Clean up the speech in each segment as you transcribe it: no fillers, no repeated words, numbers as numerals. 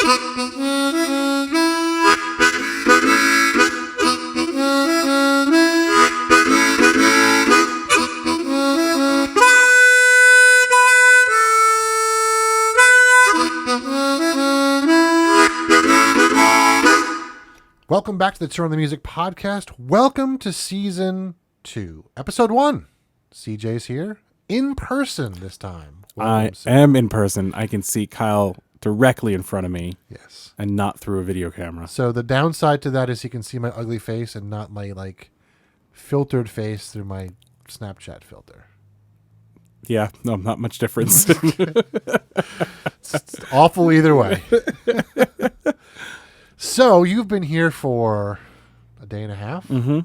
Welcome back to the Turn on the Music podcast. Welcome to season 2, episode 1. CJ's here in person this time. I am in person. I can see Kyle directly in front of me. Yes. And not through a video camera. So the downside to that is he can see my ugly face and not my filtered face through my Snapchat filter. Yeah, no, not much difference. It's awful either way. So you've been here for a day and a half? Mm-hmm.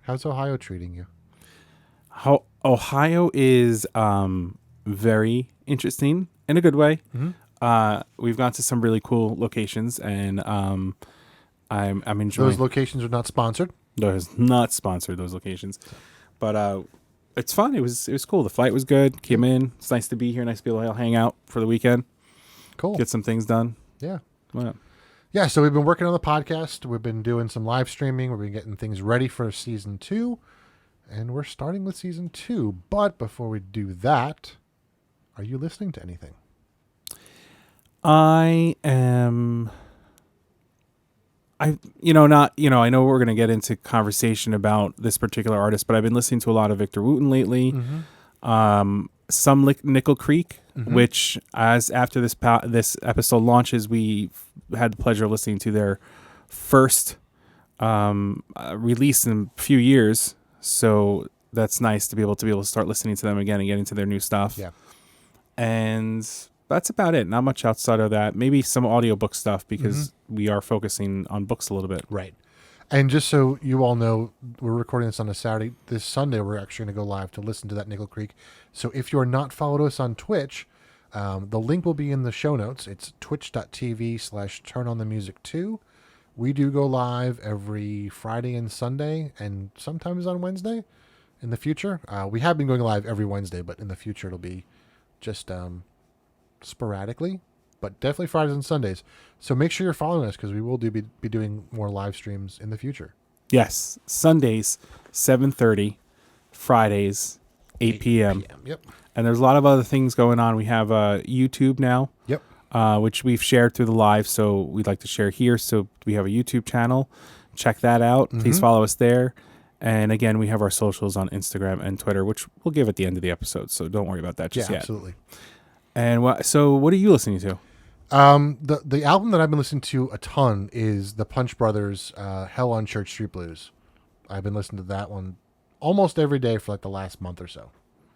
How's Ohio treating you? Ohio is very interesting in a good way. Mm-hmm. We've gone to some really cool locations, and I'm enjoying. Those locations are not sponsored? Those not sponsored, those locations, but it's fun. It was cool. The flight was good. Came in. It's nice to be here. Nice to be able to hang out for the weekend. Cool. Get some things done. Yeah. Yeah. Yeah, so we've been working on the podcast. We've been doing some live streaming. We've been getting things ready for season 2. And we're starting with season 2. But before we do that, are you listening to anything? I know we're going to get into conversation about this particular artist, but I've been listening to a lot of Victor Wooten lately. Mm-hmm. Some Nickel Creek, mm-hmm. which after this episode launches, we had the pleasure of listening to their first release in a few years. So that's nice to be able to start listening to them again and get into their new stuff. Yeah. And that's about it. Not much outside of that. Maybe some audiobook stuff because mm-hmm. we are focusing on books a little bit. Right. And just so you all know, we're recording this on a Saturday. This Sunday, we're actually going to go live to listen to that Nickel Creek. So if you're not followed us on Twitch, the link will be in the show notes. It's twitch.tv/turnonthemusic2. We do go live every Friday and Sunday, and sometimes on Wednesday in the future. We have been going live every Wednesday, but in the future it'll be just sporadically. But definitely Fridays and Sundays. So make sure you're following us because we will be doing more live streams in the future. Yes. Sundays, 7:30. Fridays, 8 p.m. Yep. And there's a lot of other things going on. We have YouTube now. Yep. Which we've shared through the live, so we'd like to share here. So we have a YouTube channel. Check that out. Mm-hmm. Please follow us there. And again, we have our socials on Instagram and Twitter, which we'll give at the end of the episode. So don't worry about that just yet. Absolutely. And so what are you listening to? The album that I've been listening to a ton is the Punch Brothers' Hell on Church Street Blues. I've been listening to that one almost every day for the last month or so.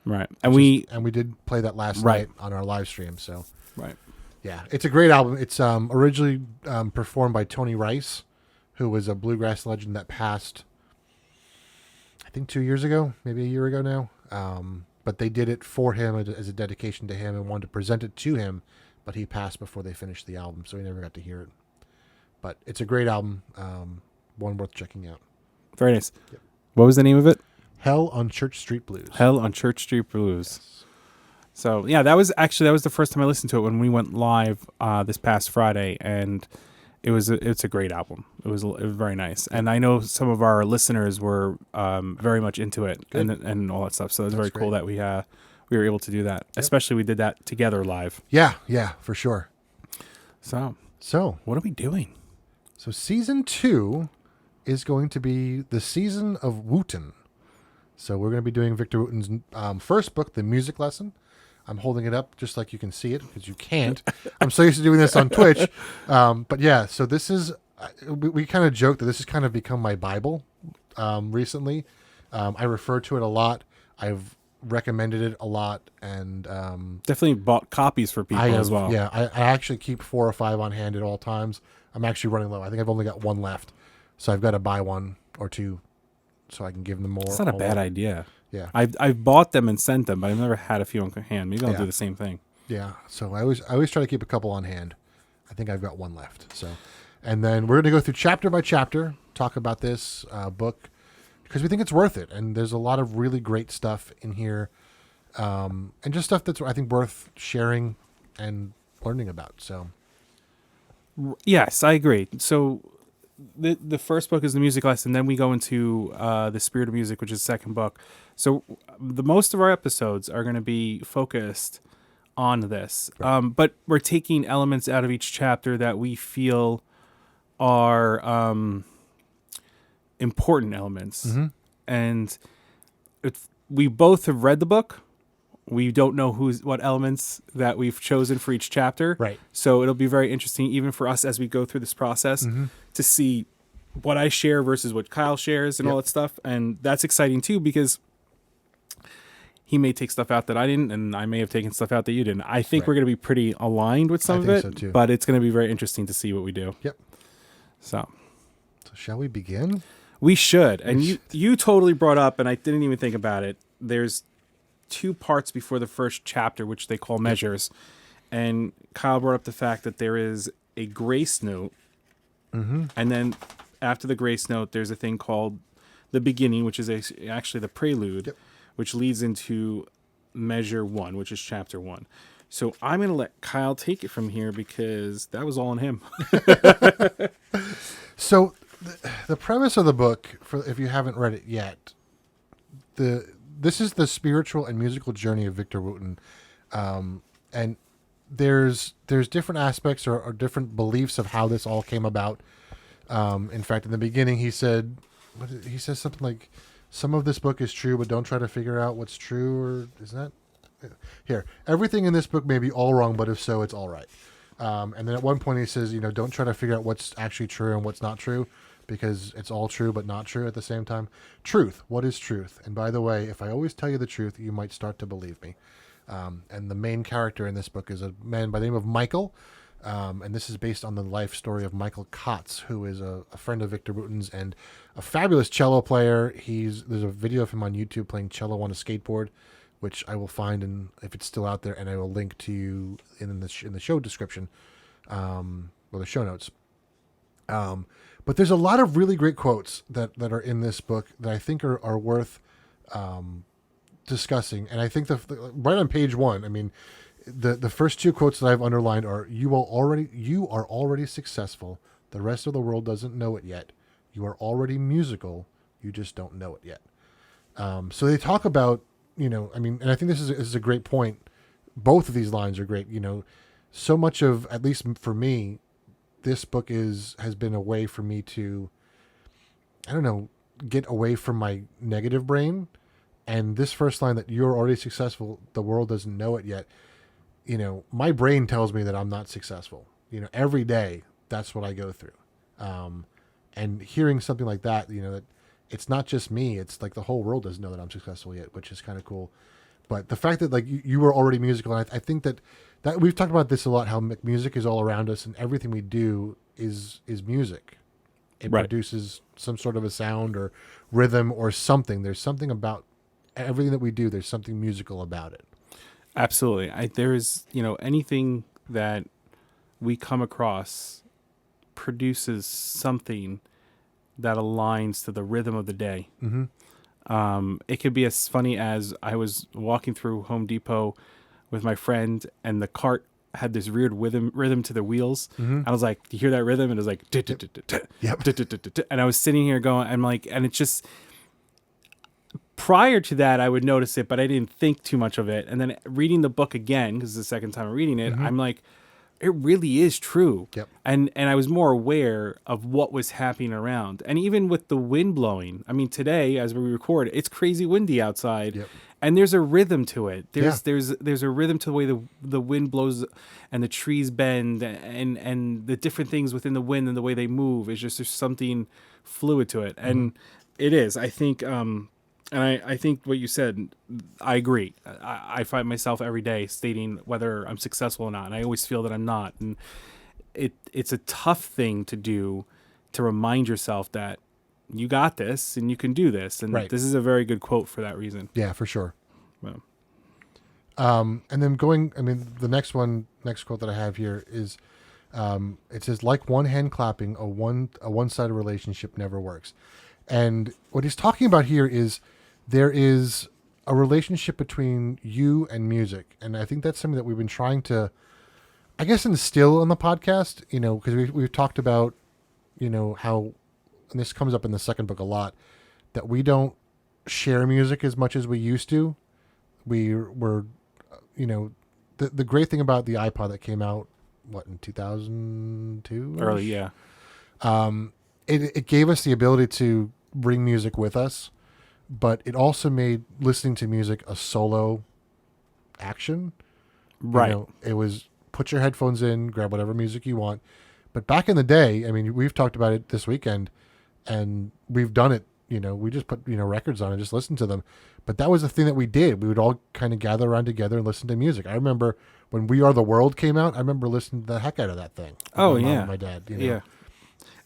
Right. And we did play that last night on our live stream. So right. Yeah, it's a great album. It's originally performed by Tony Rice, who was a bluegrass legend that passed, I think 2 years ago, maybe a year ago now. But they did it for him as a dedication to him and wanted to present it to him. But he passed before they finished the album, so he never got to hear it. But it's a great album, one worth checking out. Very nice. Yep. What was the name of it? Hell on Church Street Blues. Hell on Church Street Blues. Yes. So, yeah, that was the first time I listened to it when we went live this past Friday, and it's a great album. It was very nice. And I know some of our listeners were very much into it and all that stuff, so it's very cool that we were able to do that. Yep. Especially we did that together live. Yeah, for sure. So what are we doing? So season 2 is going to be the season of Wooten. So we're going to be doing Victor Wooten's first book, The Music Lesson. I'm holding it up just like you can see it because you can't. I'm so used to doing this on Twitch. But yeah, so this is, we kind of joked that this has kind of become my Bible recently. I refer to it a lot. I've recommended it a lot, and definitely bought copies for people as well. Yeah, I actually keep 4 or 5 on hand at all times. I'm actually running low. I think I've only got 1 left, so I've got to buy 1 or 2 so I can give them more. It's not a bad idea. Yeah, I've bought them and sent them, but I've never had a few on hand. Maybe I'll do the same thing. Yeah, so I always try to keep a couple on hand. I think I've got 1 left. So, and then we're going to go through chapter by chapter, talk about this book because we think it's worth it, and there's a lot of really great stuff in here, and just stuff that's I think worth sharing and learning about. So, Yes, I agree. So the first book is the music lesson, then we go into the spirit of music, which is the second book. So the most of our episodes are going to be focused on this, Right. but we're taking elements out of each chapter that we feel are important elements, Mm-hmm. and if we both have read the book. We don't know what elements that we've chosen for each chapter. Right. So it'll be very interesting, even for us as we go through this process, Mm-hmm. to see what I share versus what Kyle shares and all Yep. that stuff. And that's exciting too, because he may take stuff out that I didn't, and I may have taken stuff out that you didn't. I think Right. we're going to be pretty aligned with some I of think it, so too. but it's going to be very interesting to see what we do. Yep. So So shall we begin? we should. And We you totally brought up, and I didn't even think about it. There's two parts before the first chapter, which they call measures. And Kyle brought up the fact that there is a grace note. Mm-hmm. And then after the grace note, there's a thing called the beginning, which is actually the prelude, Yep. which leads into measure 1, which is chapter 1. So I'm going to let Kyle take it from here because that was all on him. So the premise of the book, for if you haven't read it yet, this is the spiritual and musical journey of Victor Wooten, and there's different aspects or different beliefs of how this all came about. In fact, in the beginning, he said, he says something like, "Some of this book is true, but don't try to figure out what's true." Or is that here? Everything in this book may be all wrong, but if so, it's all right. And then at one point he says, don't try to figure out what's actually true and what's not true, because it's all true but not true at the same time. Truth. What is truth? And by the way, if I always tell you the truth, you might start to believe me. And the main character in this book is a man by the name of Michael. And this is based on the life story of Michael Kotz, who is a friend of Victor Wooten's and a fabulous cello player. There's a video of him on YouTube playing cello on a skateboard, which I will find, and if it's still out there, and I will link to you in the show description, or the show notes. But there's a lot of really great quotes that are in this book that I think are worth discussing. And I think right on page 1, I mean, the first 2 quotes that I've underlined are, you are already successful. The rest of the world doesn't know it yet. You are already musical. You just don't know it yet. So they talk about, I mean, and I think this is a great point. Both of these lines are great. So much of, at least for me, this book has been a way for me to, I don't know, get away from my negative brain. And this first line, that you're already successful, the world doesn't know it yet. My brain tells me that I'm not successful. Every day, that's what I go through. And hearing something like that, that it's not just me, it's like the whole world doesn't know that I'm successful yet, which is kind of cool. But the fact that, like, you were already musical, and I think that we've talked about this a lot, how music is all around us, and everything we do is music. It Right. produces some sort of a sound or rhythm or something. There's something about everything that we do. There's something musical about it. Absolutely. There's, anything that we come across produces something that aligns to the rhythm of the day. Mm-hmm. It could be as funny as I was walking through Home Depot with my friend, and the cart had this weird rhythm to the wheels. Mm-hmm. I was like, "Do you hear that rhythm?" And it was like, Yep. and I was sitting here going, I'm like, and it just, prior to that, I would notice it, but I didn't think too much of it. And then reading the book again, because it's the second time I'm reading it, Mm-hmm. I'm like, it really is true. Yep. And I was more aware of what was happening around. And even with the wind blowing, I mean, today as we record, it's crazy windy outside. Yep. And there's a rhythm to it. There's Yeah. there's a rhythm to the way the wind blows and the trees bend, and the different things within the wind and the way they move. It's just, there's something fluid to it. And it is. I think and I think what you said, I agree. I find myself every day stating whether I'm successful or not, and I always feel that I'm not. And it's a tough thing to do, to remind yourself that you got this and you can do this. And Right. this is a very good quote for that reason. Yeah, for sure. Well, And then the next quote that I have here is, it says, like one hand clapping, a one-sided relationship never works. And what he's talking about here is, there is a relationship between you and music. And I think that's something that we've been trying to I guess instill on the podcast, because we've talked about, how, and this comes up in the second book a lot, that we don't share music as much as we used to. We're, the great thing about the iPod that came out, what, in 2002? Early, yeah. It gave us the ability to bring music with us, but it also made listening to music a solo action. Right. It was put your headphones in, grab whatever music you want. But back in the day, I mean, we've talked about it this weekend, and we've done it. We just put records on and just listen to them. But that was the thing that we did. We would all kind of gather around together and listen to music. I remember when We Are the World came out. I remember listening to the heck out of that thing. Oh, my mom yeah. and my dad. Yeah.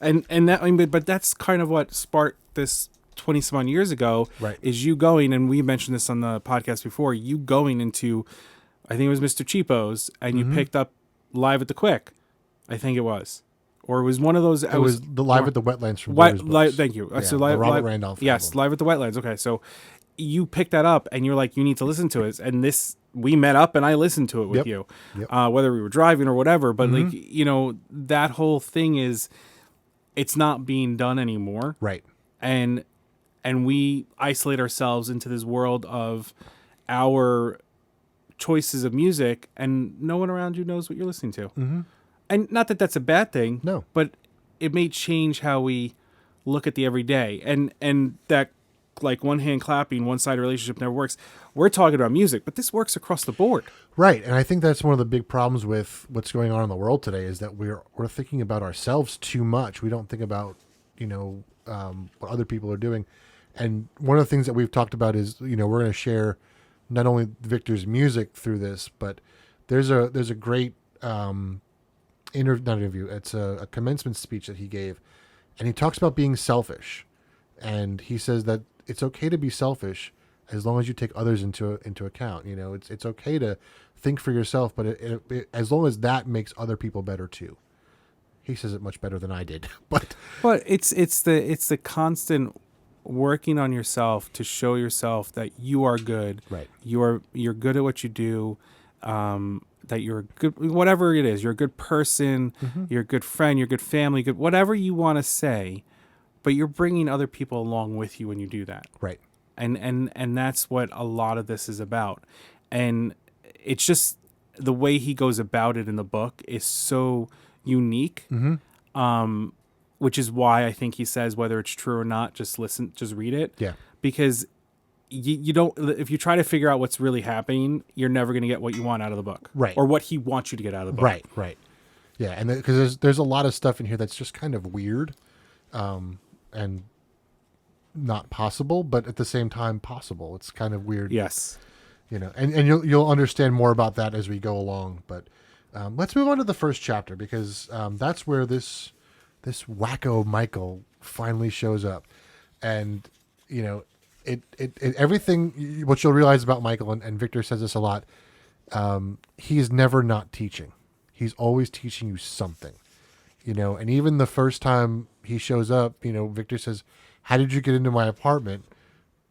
And that, I mean, but that's kind of what sparked this 20 some odd years ago. Right. Is you going, and we mentioned this on the podcast before, you going into, I think it was Mr. Cheapo's, and you picked up Live at the Quick. I think it was. Or it was one of those. It was the Live at the Wetlands from Blues Books. Thank you. Yeah, So the Robert Randolph Yes, album. Live at the Wetlands. Okay, so you picked that up, and you're like, you need to listen to it. And we met up, and I listened to it with Yep. you, Yep. whether we were driving or whatever. But that whole thing is, it's not being done anymore. Right. And we isolate ourselves into this world of our choices of music, and no one around you knows what you're listening to. Mm-hmm. And not that that's a bad thing. No. But it may change how we look at the everyday. And that, like, one hand clapping, one side relationship never works. We're talking about music, but this works across the board. Right. And I think that's one of the big problems with what's going on in the world today is that we're thinking about ourselves too much. We don't think about, what other people are doing. And one of the things that we've talked about is, we're going to share not only Victor's music through this, but there's a great not interview. It's a commencement speech that he gave, and he talks about being selfish, and he says that it's okay to be selfish as long as you take others into account. It's okay to think for yourself, but as long as that makes other people better too. He says it much better than I did, but it's the constant working on yourself to show yourself that you are good. Right. You're good at what you do. That you're a good, whatever it is, you're a good person, you're a good friend, you're a good family, good, whatever you want to say, but you're bringing other people along with you when you do that. Right. And that's what a lot of this is about. And it's just the way he goes about it in the book is so unique. Which is why I think he says, whether it's true or not, just read it. Yeah. Because you don't, if you try to figure out what's really happening, you're never going to get what you want out of the book. Right. Or what he wants you to get out of the book. Right. Yeah. And because there's a lot of stuff in here that's just kind of weird, and not possible, but at the same time possible. It's kind of weird. Yes. And you'll understand more about that as we go along. But let's move on to the first chapter, because that's where this wacko Michael finally shows up, and it everything. What you'll realize about Michael, and Victor says this a lot, he's never not teaching. He's always teaching you something, and even the first time he shows up, Victor says, "How did you get into my apartment?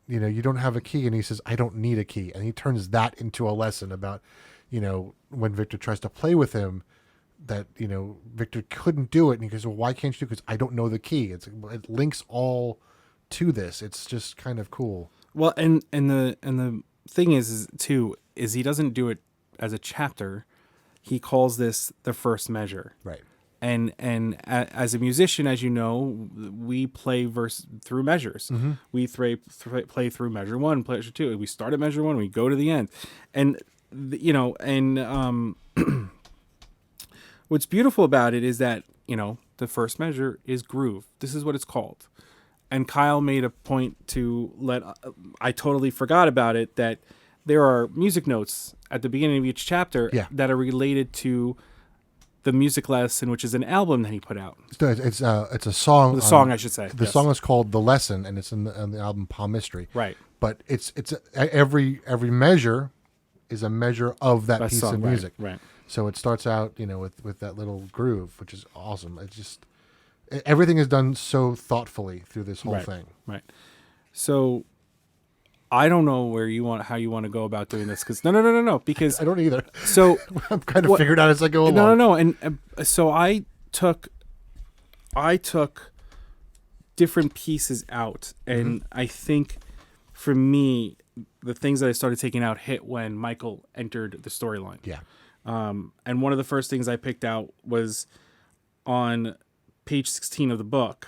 You don't have a key." And he says, "I don't need a key." And he turns that into a lesson about, when Victor tries to play with him, that, Victor couldn't do it. And he goes, "Well, why can't you?" Because I don't know the key. It links all to this. It's just kind of cool. Well, and the thing is he doesn't do it as a chapter. He calls this the first measure. Right. And as a musician, as you know, we play through measures. We play through measure one, measure two. We start at measure one, we go to the end, and what's beautiful about it is that the first measure is groove. This is what it's called. And Kyle made a point to I totally forgot about it, that there are music notes at the beginning of each chapter that are related to the music lesson, which is an album that he put out. It's a song. The song, I should say. The song is called "The Lesson," and it's on the album Palmistry. Right. But it's every measure is a measure of that piece song, of music. Right. So it starts out, with that little groove, which is awesome. It's just everything is done so thoughtfully through this whole thing. Right. So I don't know how you want to go about doing this, because no, because I don't either. so I'm kind of what, figured out as I go along. no, and so took I took different pieces out, and I think for me, the things that I started taking out hit when Michael entered the storyline. Yeah. And one of the first things I picked out was on page 16 of the book.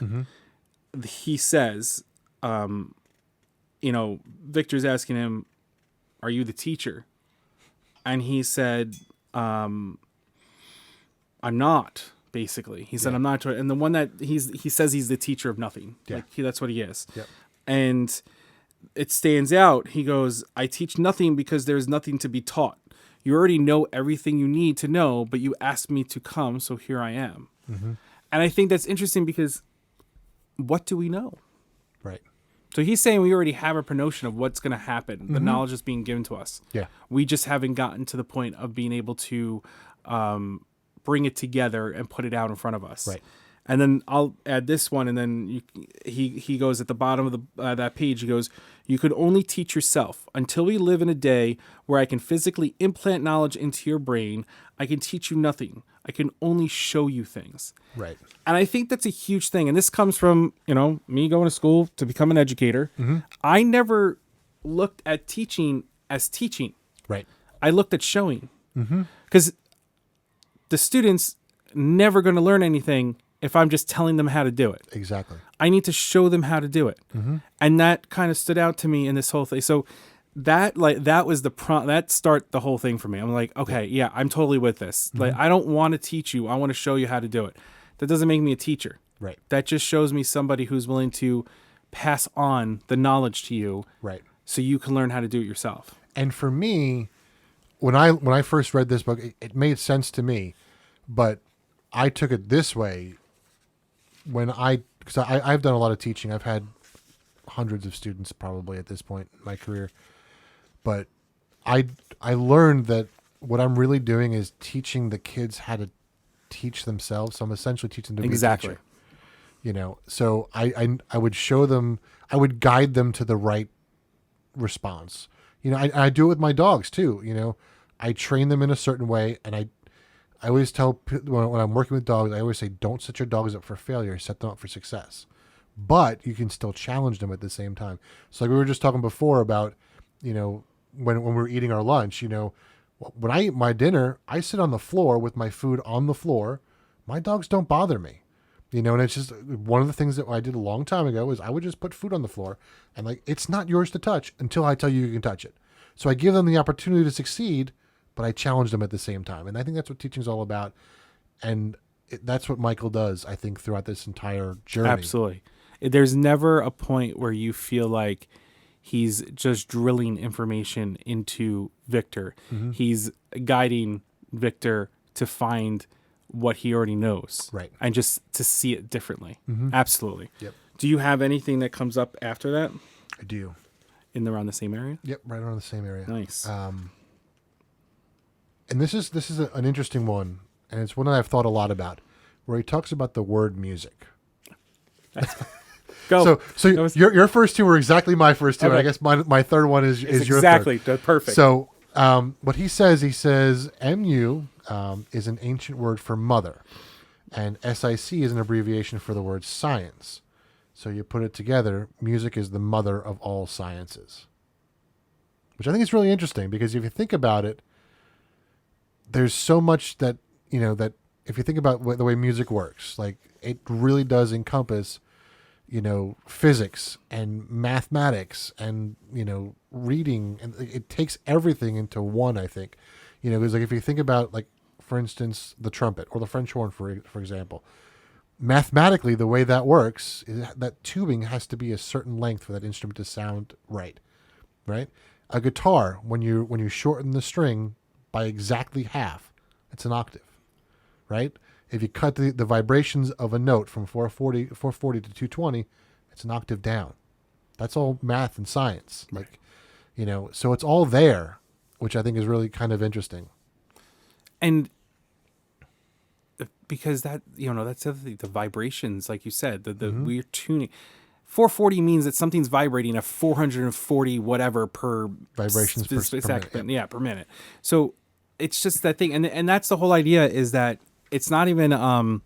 He says, Victor's asking him, "Are you the teacher?" And he said, "I'm not." Basically, he said, "I'm not." And the one that he says he's the teacher of nothing. Yeah. Like that's what he is. Yep. And it stands out. He goes, "I teach nothing because there's nothing to be taught. You already know everything you need to know, but you asked me to come, so here I am." And I think that's interesting because what do we know? Right. So he's saying we already have a notion of what's going to happen. The knowledge is being given to us. Yeah. We just haven't gotten to the point of being able to bring it together and put it out in front of us. Right. And then I'll add this one, and then he goes at the bottom of that page. He goes, "You could only teach yourself. Until we live in a day where I can physically implant knowledge into your brain, I can teach you nothing. I can only show you things." Right. And I think that's a huge thing. And this comes from, me going to school to become an educator. I never looked at teaching as teaching. Right. I looked at showing. Because the students never going to learn anything if I'm just telling them how to do it. Exactly. I need to show them how to do it. And that kind of stood out to me in this whole thing. So that was the that start the whole thing for me. I'm like, okay, yeah, I'm totally with this. Like, I don't want to teach you. I want to show you how to do it. That doesn't make me a teacher. Right. That just shows me somebody who's willing to pass on the knowledge to you. Right. So you can learn how to do it yourself. And for me, when I first read this book, it made sense to me, but I took it this way because I've done a lot of teaching. I've had hundreds of students probably at this point in my career, but I learned that what I'm really doing is teaching the kids how to teach themselves. So I'm essentially teaching them to be a teacher. So I would show them, I would guide them to the right response. I do it with my dogs too. I train them in a certain way, and I always tell when I'm working with dogs, I always say, don't set your dogs up for failure, set them up for success. But you can still challenge them at the same time. So like we were just talking before about, when we're eating our lunch, when I eat my dinner, I sit on the floor with my food on the floor. My dogs don't bother me. And it's just one of the things that I did a long time ago is I would just put food on the floor and it's not yours to touch until I tell you can touch it. So I give them the opportunity to succeed, but I challenge them at the same time. And I think that's what teaching is all about. And that's what Michael does, I think, throughout this entire journey. Absolutely. There's never a point where you feel like he's just drilling information into Victor. He's guiding Victor to find what he already knows. Right. And just to see it differently. Absolutely. Yep. Do you have anything that comes up after that? I do. Around the same area? Yep, right around the same area. Nice. And this is an interesting one, and it's one that I've thought a lot about, where he talks about the word music. Go. So your first two were exactly my first two. Okay. And I guess my third one is your exactly third. Perfect. So what he says MU is an ancient word for mother, and SIC is an abbreviation for the word science. So you put it together, music is the mother of all sciences, which I think is really interesting because if you think about it, there's so much that if you think about the way music works, like it really does encompass, physics and mathematics and, reading, and it takes everything into one, I think, because like if you think about, like, for instance, the trumpet or the French horn, for example, mathematically, the way that works is that tubing has to be a certain length for that instrument to sound right. A guitar, when you shorten the string by exactly half, it's an octave, right? If you cut the vibrations of a note from 440 to 220, it's an octave down. That's all math and science. Like, so it's all there, which I think is really kind of interesting. And because that's the other thing, the vibrations, like you said, the weird tuning. 440 means that something's vibrating at 440 whatever per Vibrations per second. minute, Yeah, per minute. So it's just that thing, and that's the whole idea, is that it's not even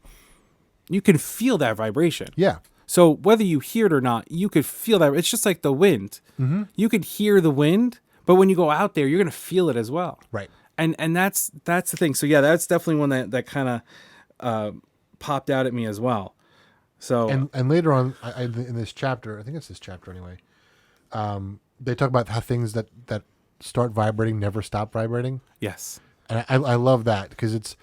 you can feel that vibration. Yeah. So whether you hear it or not, you could feel that. It's just like the wind. Mm-hmm. You could hear the wind, but when you go out there, you're going to feel it as well. Right. And that's the thing. So yeah, that's definitely one that kind of popped out at me as well. So And later on in this chapter, I think it's this chapter anyway, they talk about how things that start vibrating never stop vibrating. yes. And I love that, because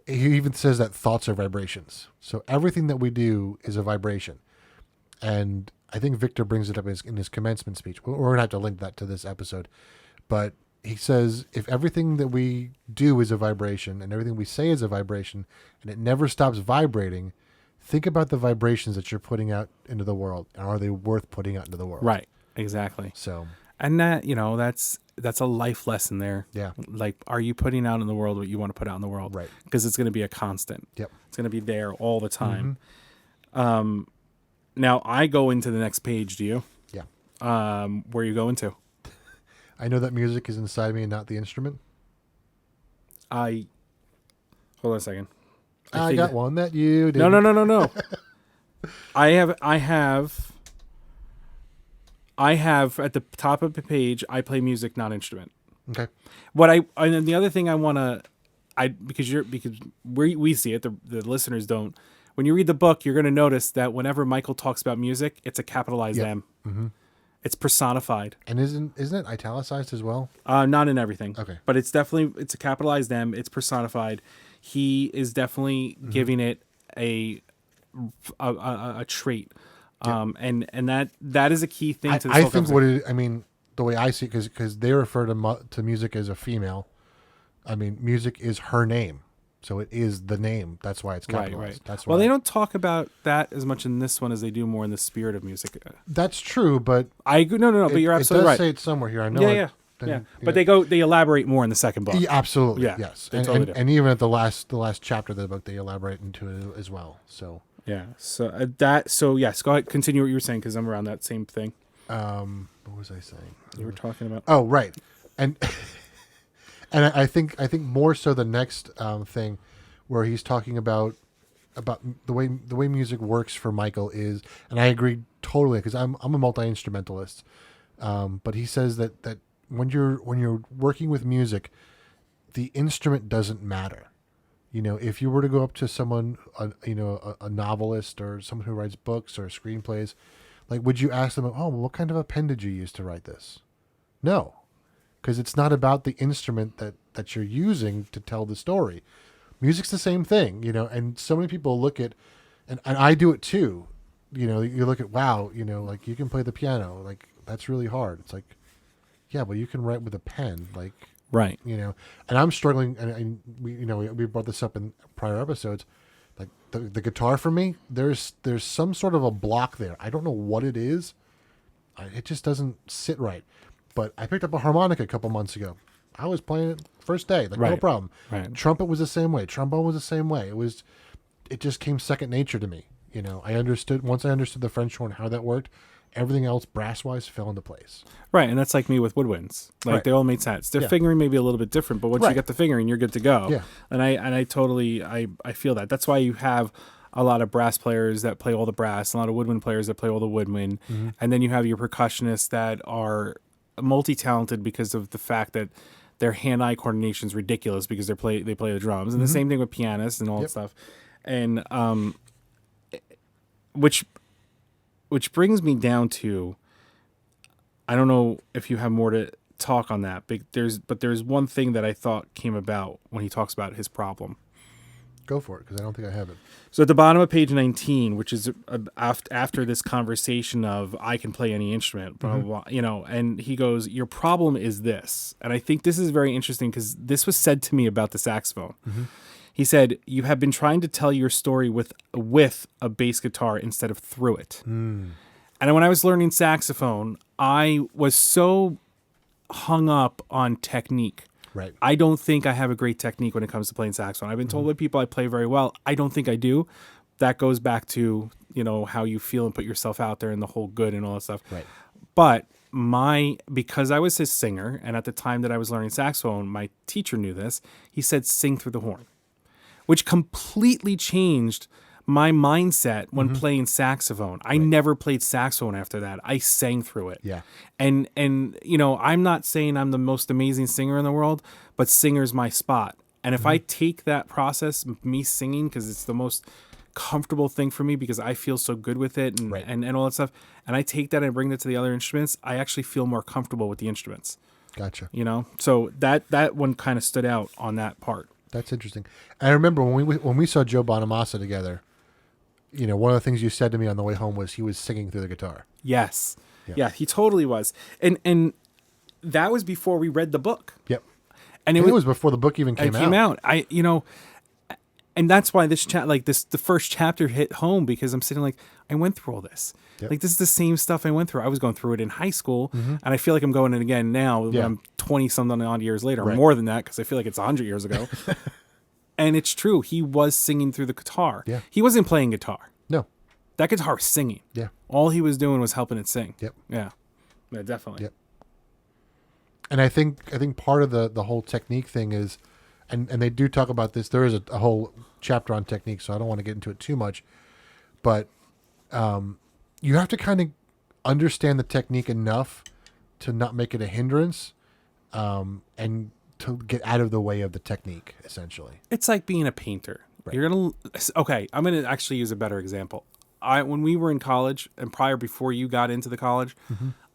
he even says that thoughts are vibrations. So everything that we do is a vibration. And I think Victor brings it up in his commencement speech. We're going to have to link that to this episode. But he says, if everything that we do is a vibration and everything we say is a vibration and it never stops vibrating, think about the vibrations that you're putting out into the world. And are they worth putting out into the world? Right. Exactly. So, And that, that's a life lesson there. yeah. Like, are you putting out in the world what you want to put out in the world? Right. Because it's going to be a constant. Yep. It's going to be there all the time. Now I go into the next page. Do you? Yeah. Where are you going to? I know that music is inside me and not the instrument. Hold on a second. I got one that you did. No. I have at the top of the page, I play music, not instrument. Okay. And then the other thing I want to, because we see it, the listeners don't. When you read the book, you're going to notice that whenever Michael talks about music, it's a capitalized M. Mm-hmm. It's personified. And isn't it italicized as well? Not in everything. Okay. But it's a capitalized M. It's personified. He is definitely giving it a trait. And that is a key thing to this whole think the way I see it, because they refer to music as a female. I mean, music is her name. So it is the name. That's why it's capitalized. Right. That's why. Well, they don't talk about that as much in this one as they do more in the spirit of music. That's true, but no. But you're absolutely right. It does say it somewhere here. I know. Yeah. But they elaborate more in the second book. Yeah, absolutely. Yeah, yes. they totally do. And even at the last chapter of the book, they elaborate into it as well. So yeah. So yes. Go ahead. Continue what you were saying, because I'm around that same thing. what was I saying? You were talking about. Oh, right. And and I think more so the next thing, where he's talking about the way music works for Michael is, and I agree totally, because I'm a multi-instrumentalist. But he says that when you're working with music, the instrument doesn't matter. If you were to go up to someone, a novelist or someone who writes books or screenplays, like, would you ask them, oh, well, what kind of a pen did you use to write this? No, because it's not about the instrument that you're using to tell the story. Music's the same thing, and so many people look at, and I do it too. You look at, wow, like, you can play the piano, like, that's really hard. It's like, yeah, but you can write with a pen, like, right. And I'm struggling, and we brought this up in prior episodes, like the guitar for me, there's some sort of a block there. I don't know what it is. It just doesn't sit right. But I picked up a harmonica a couple months ago. I was playing it first day, like, no problem. Right. Trumpet was the same way. Trombone was the same way. It just came second nature to me. Once I understood the French horn, how that worked, everything else brass-wise fell into place. Right, and that's like me with woodwinds. Like, Right. they all made sense. Their Yeah. fingering may be a little bit different, but once you Right. get the fingering, you're good to go. Yeah. And I totally feel that. That's why you have a lot of brass players that play all the brass, a lot of woodwind players that play all the woodwind, and then you have your percussionists that are multi-talented because of the fact that their hand-eye coordination is ridiculous because they play the drums, and the same thing with pianists and all that stuff, and which brings me down to, I don't know if you have more to talk on that, but there's one thing that I thought came about when he talks about his problem. Go for it, because I don't think I have it. So at the bottom of page 19, which is after this conversation of I can play any instrument, blah, blah, blah, and he goes, your problem is this. And I think this is very interesting because this was said to me about the saxophone. He said, you have been trying to tell your story with a bass guitar instead of through it. And when I was learning saxophone, I was so hung up on technique. Right. I don't think I have a great technique when it comes to playing saxophone. I've been told by people I play very well. I don't think I do. That goes back to how you feel and put yourself out there and the whole good and all that stuff. Right. But because I was his singer, and at the time that I was learning saxophone, my teacher knew this. He said, "Sing through the horn," which completely changed my mindset when playing saxophone. I never played saxophone after that. I sang through it. Yeah. And I'm not saying I'm the most amazing singer in the world, but singer's my spot. And if I take that process, me singing, because it's the most comfortable thing for me because I feel so good with it and, Right. and all that stuff, and I take that and bring that to the other instruments, I actually feel more comfortable with the instruments. Gotcha. So that one kind of stood out on that part. That's interesting. I remember when we saw Joe Bonamassa together, one of the things you said to me on the way home was he was singing through the guitar. Yes. Yeah. Yeah, he totally was. And that was before we read the book. Yep. And It was before the book even came out. And that's why the first chapter hit home, because I'm sitting like, I went through all this. Yep. Like, this is the same stuff I went through. I was going through it in high school, and I feel like I'm going in again now when Yeah. I'm 20 something odd years later, or Right. more than that, because I feel like it's 100 years ago. And it's true. He was singing through the guitar. Yeah. He wasn't playing guitar. No. That guitar was singing. Yeah. All he was doing was helping it sing. Yep. Yeah. Yeah, definitely. Yep. And I think part of the whole technique thing is, and they do talk about this. There is a whole chapter on technique, so I don't want to get into it too much. But you have to kind of understand the technique enough to not make it a hindrance, and to get out of the way of the technique, essentially. It's like being a painter. Right. I'm gonna actually use a better example. When we were in college and before you got into the college,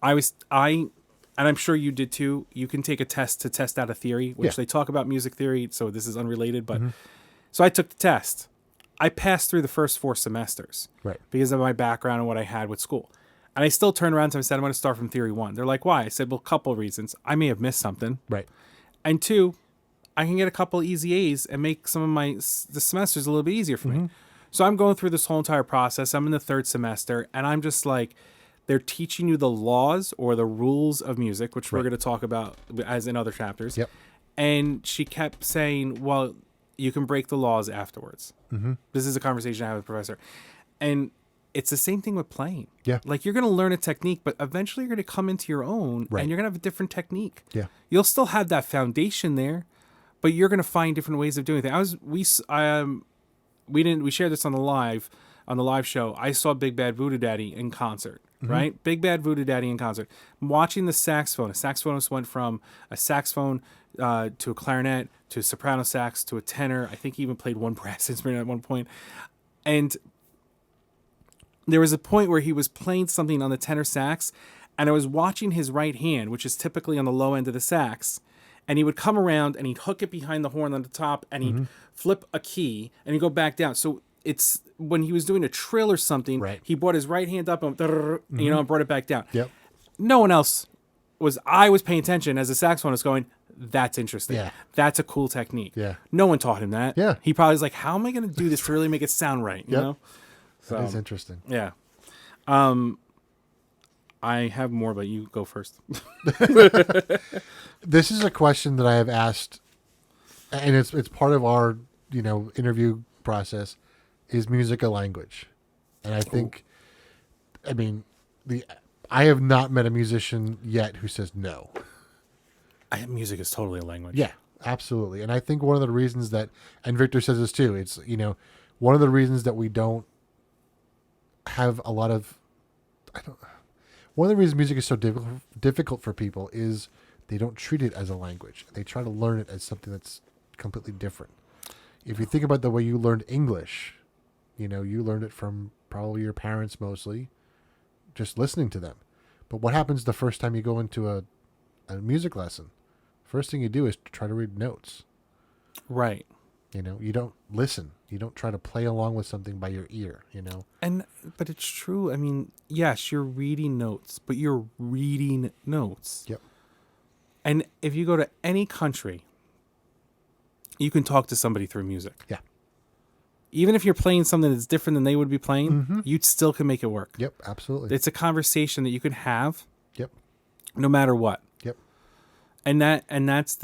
and I'm sure you did too. You can take a test to test out a theory, which they talk about music theory. So this is unrelated, but so I took the test. I passed through the first 4 semesters, Right. because of my background and what I had with school. And I still turned around to them and said, I'm going to start from theory 1. They're like, why? I said, well, a couple of reasons. I may have missed something. Right. And 2, I can get a couple easy A's and make some of the semesters a little bit easier for me. So I'm going through this whole entire process. I'm in the 3rd semester, and I'm just like, they're teaching you the laws or the rules of music, which we're going to talk about as in other chapters. Yep. And she kept saying, well, you can break the laws afterwards. This is a conversation I had with the professor. And it's the same thing with playing. Yeah. Like, you're going to learn a technique, but eventually you're going to come into your own, Right. and you're going to have a different technique. Yeah. You'll still have that foundation there, but you're going to find different ways of doing things. We shared this on the live show. I saw Big Bad Voodoo Daddy in concert, right? Big Bad Voodoo Daddy in concert. I'm watching the saxophone. A saxophonist went from a saxophone to a clarinet to a soprano sax to a tenor. I think he even played one brass instrument at one point. And there was a point where he was playing something on the tenor sax, and I was watching his right hand, which is typically on the low end of the sax, and he would come around and he'd hook it behind the horn on the top, and he'd flip a key and he'd go back down. So it's when he was doing a trill or something, Right. he brought his right hand up and and brought it back down. Yep. No one else I was paying attention as a saxophonist going, that's interesting. Yeah. That's a cool technique. Yeah. No one taught him that. Yeah. He probably was like, how am I going to do this to really make it sound right? You Yep. know? That is interesting. Yeah. I have more, but you go first. This is a question that I have asked, and it's part of our interview process. Is music a language? And I think, I have not met a musician yet who says no. Music is totally a language. Yeah, absolutely. And I think one of the reasons that, and Victor says this too, it's one of the reasons that we don't have a lot of, one of the reasons music is so difficult for people is they don't treat it as a language. They try to learn it as something that's completely different. If you think about the way you learned English, you learned it from probably your parents mostly, just listening to them. But what happens the first time you go into a music lesson? First thing you do is try to read notes. Right. You don't listen. You don't try to play along with something by your ear, But it's true. I mean, yes, you're reading notes, but you're reading notes. Yep. And if you go to any country, you can talk to somebody through music. Yeah. Even if you're playing something that's different than they would be playing, you still can make it work. Yep, absolutely. It's a conversation that you can have. Yep. No matter what. Yep. And that's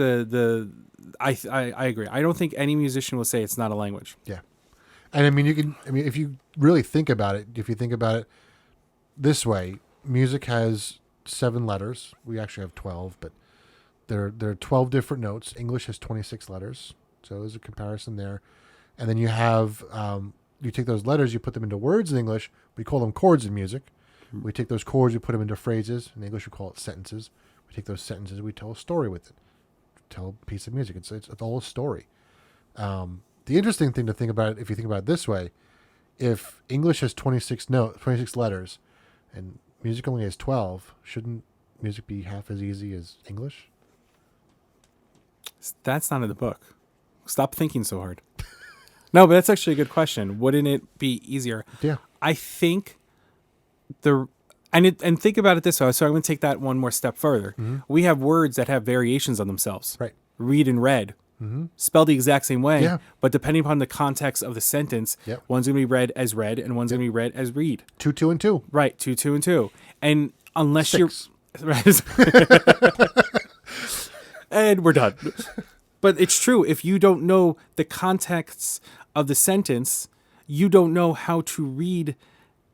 I agree. I don't think any musician will say it's not a language. Yeah. And I mean, if you really think about it, if you think about it this way, music has 7 letters. We actually have 12, but there are 12 different notes. English has 26 letters. So there's a comparison there. And then you have, you take those letters, you put them into words in English. We call them chords in music. We take those chords, we put them into phrases. In English, we call it sentences. We take those sentences, we tell a story with it. Tell a piece of music. It's all a story. The interesting thing to think about, if you think about it this way, if English has 26 letters, and music only has 12, shouldn't music be half as easy as English? That's not in the book. Stop thinking so hard. No, but that's actually a good question. Wouldn't it be easier? Yeah. I think and think about it this way. So I'm going to take that one more step further. Mm-hmm. We have words that have variations on themselves. Right. Read and read. Mm-hmm. Spelled the exact same way, Yeah. but depending upon the context of the sentence, Yep. one's going to be read as read and one's going to be read as read. 2, 2, and 2. Right, 2, 2, and 2. And unless 6. you're... Right. And we're done. But it's true. If you don't know the context of the sentence, you don't know how to read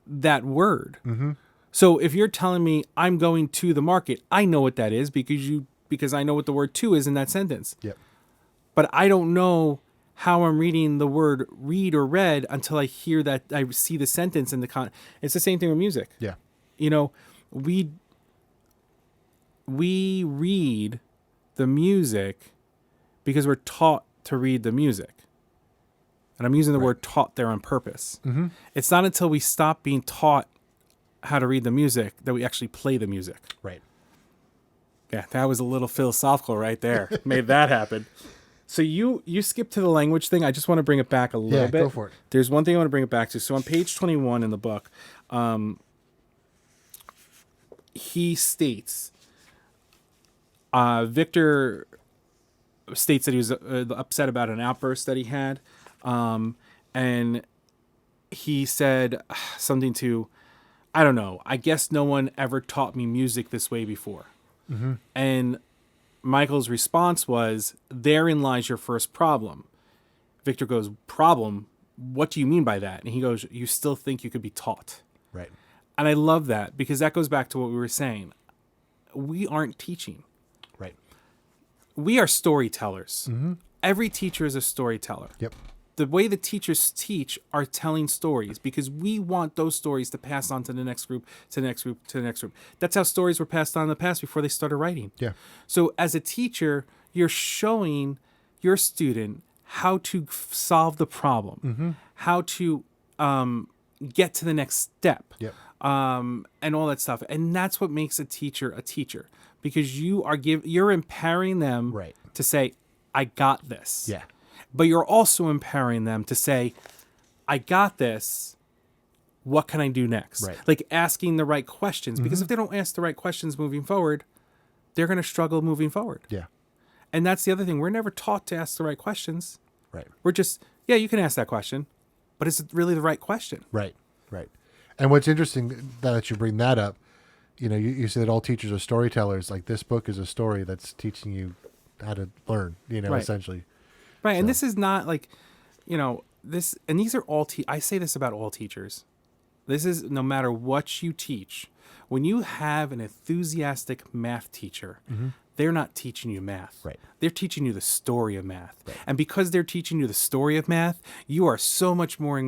that word. Mm-hmm. So if you're telling me I'm going to the market, I know what that is because I know what the word to is in that sentence. Yep. But I don't know how I'm reading the word read or read until I hear that, I see the sentence in the It's the same thing with music. Yeah. You know, we read the music because we're taught to read the music. And I'm using the word taught there on purpose. Mm-hmm. It's not until we stop being taught how to read the music that we actually play the music. Right. Yeah, that was a little philosophical right there. Made that happen. So you skipped to the language thing. I just want to bring it back a little bit. Yeah, go for it. There's one thing I want to bring it back to. So on page 21 in the book, he states, Victor states that he was upset about an outburst that he had. And he said something to, I don't know, I guess no one ever taught me music this way before. Mm-hmm. And Michael's response was, therein lies your first problem. Victor goes, problem? What do you mean by that? And he goes, you still think you could be taught. Right. And I love that because that goes back to what we were saying. We aren't teaching. Right. We are storytellers. Mm-hmm. Every teacher is a storyteller. Yep. The way the teachers teach are telling stories because we want those stories to pass on to the next group, to the next group, to the next group. That's how stories were passed on in the past before they started writing. Yeah. So as a teacher, you're showing your student how to solve the problem, Mm-hmm. how to get to the next step, Yep. and all that stuff. And that's what makes a teacher because you're empowering them Right. to say, I got this. Yeah. But you're also empowering them to say, I got this. What can I do next? Right. Like asking the right questions. Because if they don't ask the right questions moving forward, they're going to struggle moving forward. Yeah. And that's the other thing. We're never taught to ask the right questions. Right. We're just, yeah, you can ask that question. But is it really the right question? Right. Right. And what's interesting that you bring that up, you say that all teachers are storytellers. Like this book is a story that's teaching you how to learn, Right. essentially. Right. And So- this is not like, this, and these are all, I say this about all teachers. This is no matter what you teach. When you have an enthusiastic math teacher, they're not teaching you math. Right. They're teaching you the story of math. Right. And because they're teaching you the story of math, you are so much more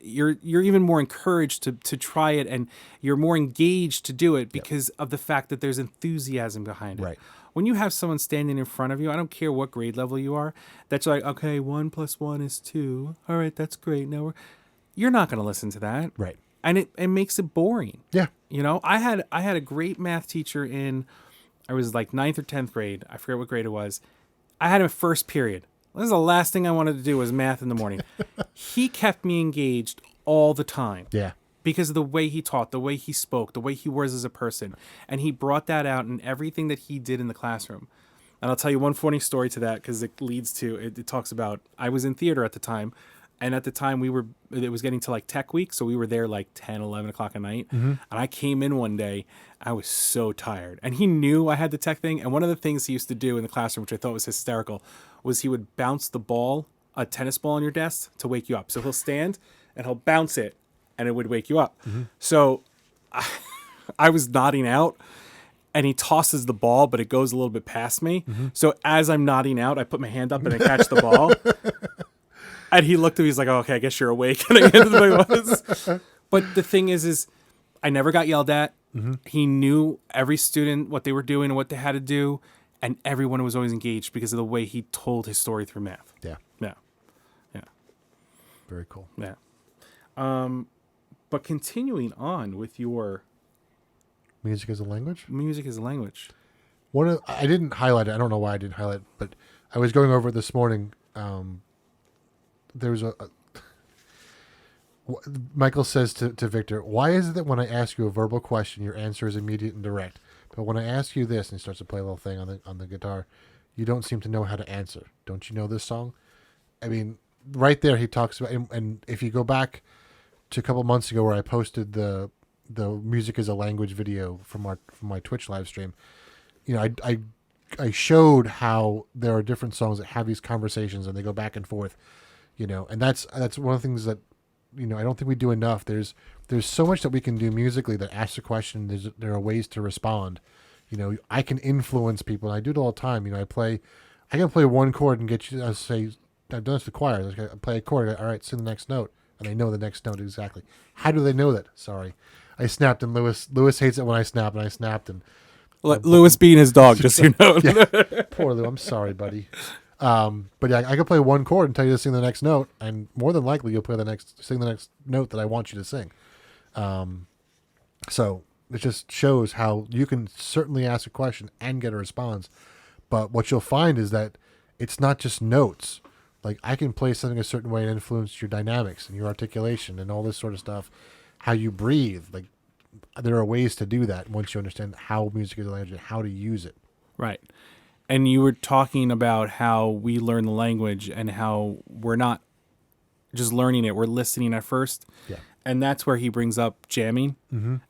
you're even more encouraged to try it, and you're more engaged to do it because of the fact that there's enthusiasm behind it. Right. When you have someone standing in front of you, I don't care what grade level you are, that's like, okay, 1 + 1 is 2. All right, that's great. Now you're not going to listen to that. Right. And it makes it boring. Yeah. I had a great math teacher I was like 9th or 10th grade. I forget what grade it was. I had him first period. This is the last thing I wanted to do was math in the morning. He kept me engaged all the time. Yeah. Because of the way he taught, the way he spoke, the way he was as a person. And he brought that out in everything that he did in the classroom. And I'll tell you one funny story to that because it leads to, it talks about, I was in theater at the time. And at the time it was getting to like tech week. So we were there like 10, 11 o'clock at night. And I came in one day, I was so tired. And he knew I had the tech thing. And one of the things he used to do in the classroom, which I thought was hysterical, was he would bounce the ball a tennis ball on your desk to wake you up. So he'll stand and he'll bounce it, and it would wake you up. So I was nodding out, and he tosses the ball, but it goes a little bit past me. So as I'm nodding out, I put my hand up and I catch the ball. And he looked at me, he's like, "Oh, okay, I guess you're awake." And I handed him my was. But the thing is I never got yelled at. He knew every student, what they were doing and what they had to do. And everyone was always engaged because of the way he told his story through math. Yeah. Yeah. Yeah. Very cool. Yeah. But continuing on with your Music as a language? music as a language. I didn't highlight it. I don't know why I didn't highlight it, but I was going over it this morning. There was Michael says to Victor, "Why is it that when I ask you a verbal question, your answer is immediate and direct, but when I ask you this," and he starts to play a little thing on the guitar, "you don't seem to know how to answer. Don't you know this song?" I mean, right there he talks about, and if you go back to a couple months ago where I posted the music as a language video from my Twitch live stream, you know, I showed how there are different songs that have these conversations and they go back and forth, you know, and that's one of the things that, you know, I don't think we do enough. There's so much that we can do musically that asks a question. There are ways to respond. You know, I can influence people, and I do it all the time. You know, I can play one chord and get you to say, I've done this to choir. I play a chord. All right, sing the next note, and they know the next note exactly. How do they know that? Sorry, I snapped, and Lewis hates it when I snap, and I snapped, and Lewis being his dog, just so you know. Yeah, poor Lou. I'm sorry, buddy. But yeah, I can play one chord and tell you to sing the next note, and more than likely you'll sing the next note that I want you to sing. So it just shows how you can certainly ask a question and get a response. But what you'll find is that it's not just notes. Like, I can play something a certain way and influence your dynamics and your articulation and all this sort of stuff, how you breathe. Like, there are ways to do that once you understand how music is a language and how to use it. Right. And you were talking about how we learn the language and how we're not just learning it, we're listening at first. Yeah. And that's where he brings up jamming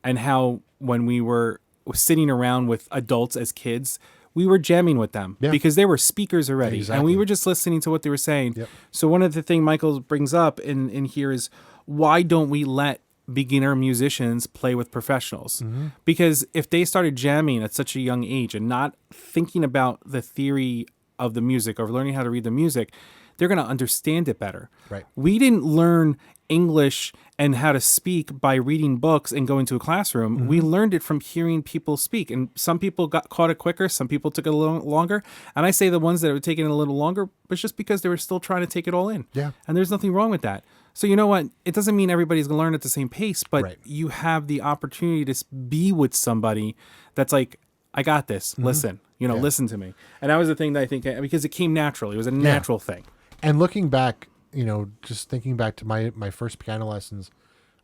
and how when we were sitting around with adults as kids, we were jamming with them because they were speakers already. Exactly. And we were just listening to what they were saying. Yep. So one of the things Michael brings up in here is, why don't we let beginner musicians play with professionals? Because if they started jamming at such a young age and not thinking about the theory of the music or learning how to read the music, they're going to understand it better. Right. We didn't learn English and how to speak by reading books and going to a classroom. We learned it from hearing people speak. And some people caught it quicker. Some people took it a little longer. And I say the ones that were taking it a little longer, but it's just because they were still trying to take it all in. Yeah. And there's nothing wrong with that. So you know what? It doesn't mean everybody's going to learn at the same pace, but Right. you have the opportunity to be with somebody that's like, I got this. Listen, listen to me. And that was the thing that I think, because it came naturally. It was a natural thing. And looking back, you know, just thinking back to my first piano lessons,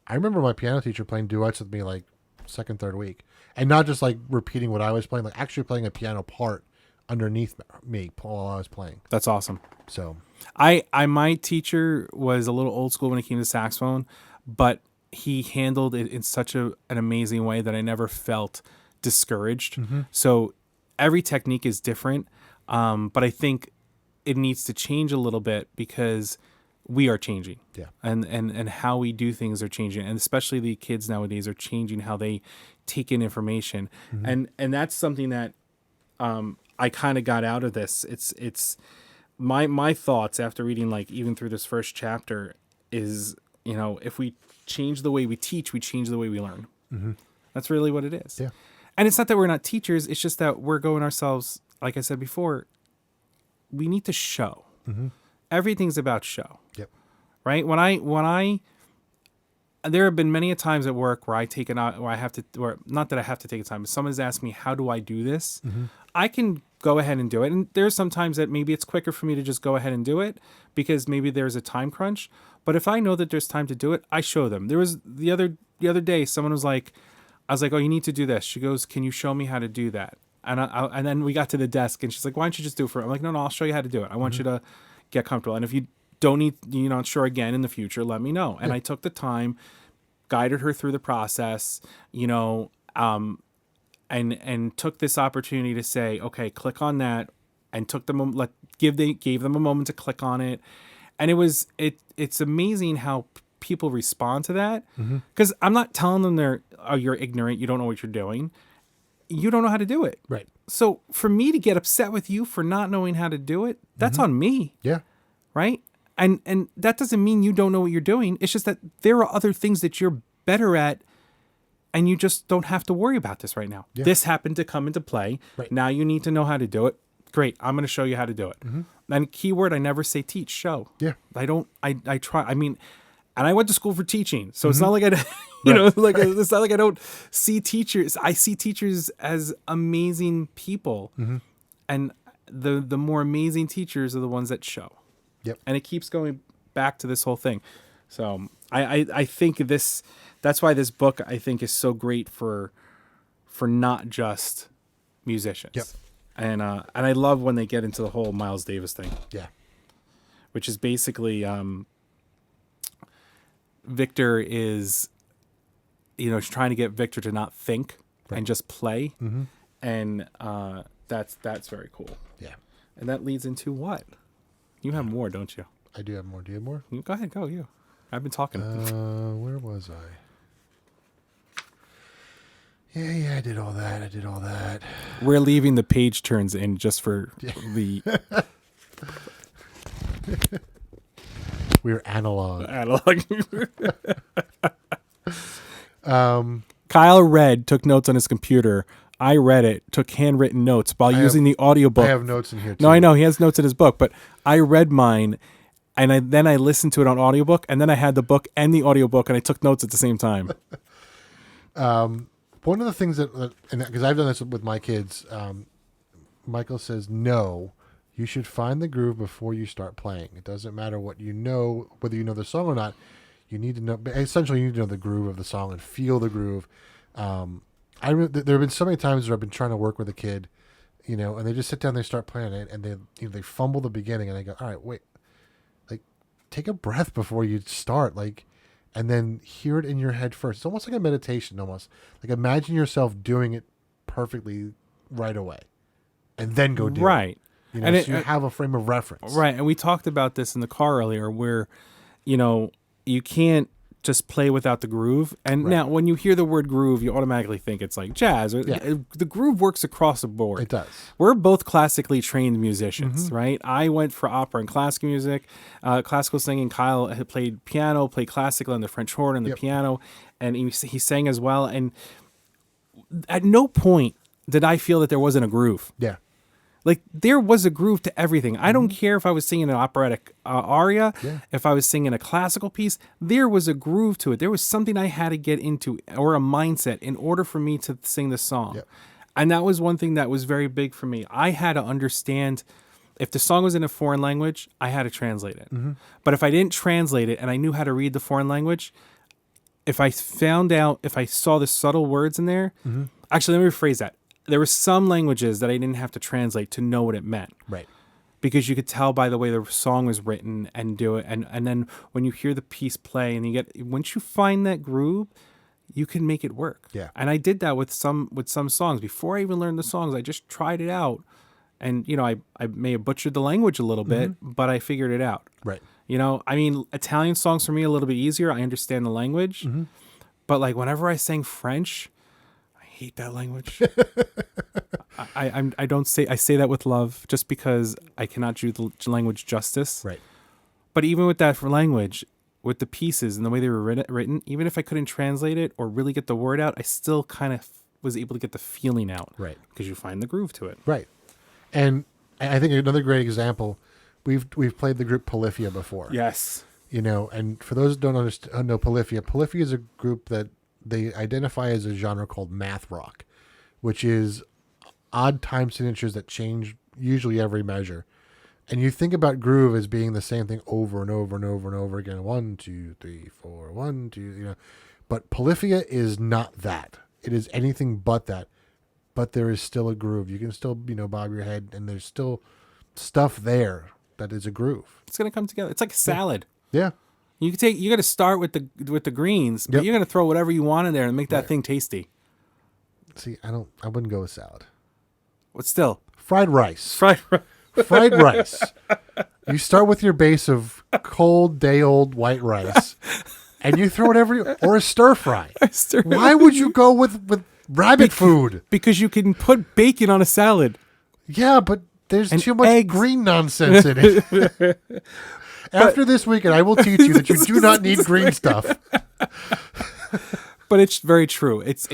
I remember my piano teacher playing duets with me like second, third week. And not just like repeating what I was playing, like actually playing a piano part underneath me while I was playing. That's awesome. So my teacher was a little old school when it came to saxophone, but he handled it in such an amazing way that I never felt discouraged. So every technique is different. But I think it needs to change a little bit because we are changing. Yeah. And how we do things are changing. And especially the kids nowadays are changing how they take in information. And that's something that I kind of got out of this. It's my thoughts after reading, like, even through this first chapter is, you know, if we change the way we teach, we change the way we learn. That's really what it is. Yeah. And it's not that we're not teachers. It's just that we're going ourselves, like I said before, we need to show. Everything's about show. Yep. Right? When I there have been many a times at work where I take it out, where I have to, or not that I have to take a time, but someone's asked me, how do I do this? I can go ahead and do it. And there's sometimes that maybe it's quicker for me to just go ahead and do it because maybe there's a time crunch. But if I know that there's time to do it, I show them. There was the other day, someone was like, I was like, oh, you need to do this. She goes, can you show me how to do that? And then we got to the desk and she's like, why don't you just do it for it? I'm like, no, I'll show you how to do it. I want you to get comfortable. And if you don't need, you're not sure again in the future, let me know. And I took the time, guided her through the process, you know, and took this opportunity to say, okay, click on that, and took them, gave them a moment to click on it. And it's amazing how people respond to that. Because I'm not telling them you're ignorant, you don't know what you're doing. You don't know how to do it. Right. So for me to get upset with you for not knowing how to do it, that's on me. Yeah. Right. And that doesn't mean you don't know what you're doing. It's just that there are other things that you're better at, and you just don't have to worry about this right now. Yeah. This happened to come into play. Right. Now you need to know how to do it. Great. I'm going to show you how to do it. And keyword, I never say teach, show. Yeah. I try. I mean, and I went to school for teaching. So it's not like it's not like I don't see teachers. I see teachers as amazing people. And the more amazing teachers are the ones that show. Yep. And it keeps going back to this whole thing. So I think that's why this book, I think, is so great for not just musicians. Yep. And I love when they get into the whole Miles Davis thing. Yeah. Which is basically Victor is, trying to get Victor to not think and just play. And that's very cool. Yeah. And that leads into what? You have more, don't you? I do have more. Do you have more? Go ahead, go you. I've been talking. Where was I? Yeah, I did all that. We're leaving the page turns in just for the We're analog. Kyle took notes on his computer. I read it, took handwritten notes while using the audiobook. I have notes in here too. No, I know he has notes in his book, but I read mine, and then I listened to it on audiobook, and then I had the book and the audiobook, and I took notes at the same time. One of the things that, because I've done this with my kids, Michael says, no, you should find the groove before you start playing. It doesn't matter what you know, whether you know the song or not. You need to know, essentially, you need to know the groove of the song and feel the groove. There have been so many times where I've been trying to work with a kid, and they just sit down, they start playing it, and they fumble the beginning, and I go, all right, wait, like, take a breath before you start, and then hear it in your head first. It's almost like a meditation, almost. Like, imagine yourself doing it perfectly right away, and then go do it. Right. So you have a frame of reference. Right, and we talked about this in the car earlier, where, you can't just play without the groove. And now when you hear the word groove, you automatically think it's like jazz. The groove works across the board. It does. We're both classically trained musicians, right? I went for opera and classical music, classical singing. Kyle had played piano, played classical on the French horn and the piano, and he sang as well. And at no point did I feel that there wasn't a groove. Yeah. Like, there was a groove to everything. I don't care if I was singing an operatic aria, if I was singing a classical piece, there was a groove to it. There was something I had to get into, or a mindset, in order for me to sing the song. Yep. And that was one thing that was very big for me. I had to understand, if the song was in a foreign language, I had to translate it. But if I didn't translate it and I knew how to read the foreign language, if I saw the subtle words in there, actually, let me rephrase that. There were some languages that I didn't have to translate to know what it meant. Right. Because you could tell by the way the song was written and do it. And then when you hear the piece play and once you find that groove, you can make it work. Yeah. And I did that with some songs. Before I even learned the songs, I just tried it out. And, I may have butchered the language a little bit, but I figured it out. Right. Italian songs for me are a little bit easier. I understand the language. But whenever I sang French, I hate that language. I say that with love, just because I cannot do the language justice. Right. But even with that for language, with the pieces and the way they were written, even if I couldn't translate it or really get the word out, I still kind of was able to get the feeling out. Right. Because you find the groove to it. Right. And I think another great example, we've played the group Polyphia before. Yes. And for those who don't know Polyphia is a group that they identify as a genre called math rock, which is odd time signatures that change usually every measure. And you think about groove as being the same thing over and over and over and over again. 1, 2, 3, 4, 1, 2, But Polyphia is not that. It is anything but that. But there is still a groove. You can still, bob your head, and there's still stuff there that is a groove. It's going to come together. It's like a salad. Yeah. You got to start with the greens, but you're going to throw whatever you want in there and make that thing tasty. See, I wouldn't go with salad. But still, Fried rice. fried rice. Fried rice. You start with your base of cold, day-old white rice, and you throw whatever or a stir fry. Why would you go with rabbit food? Because you can put bacon on a salad. Yeah, but there's And too much eggs. green nonsense in it. After this weekend, I will teach you that you do not need green stuff. But it's very true. It's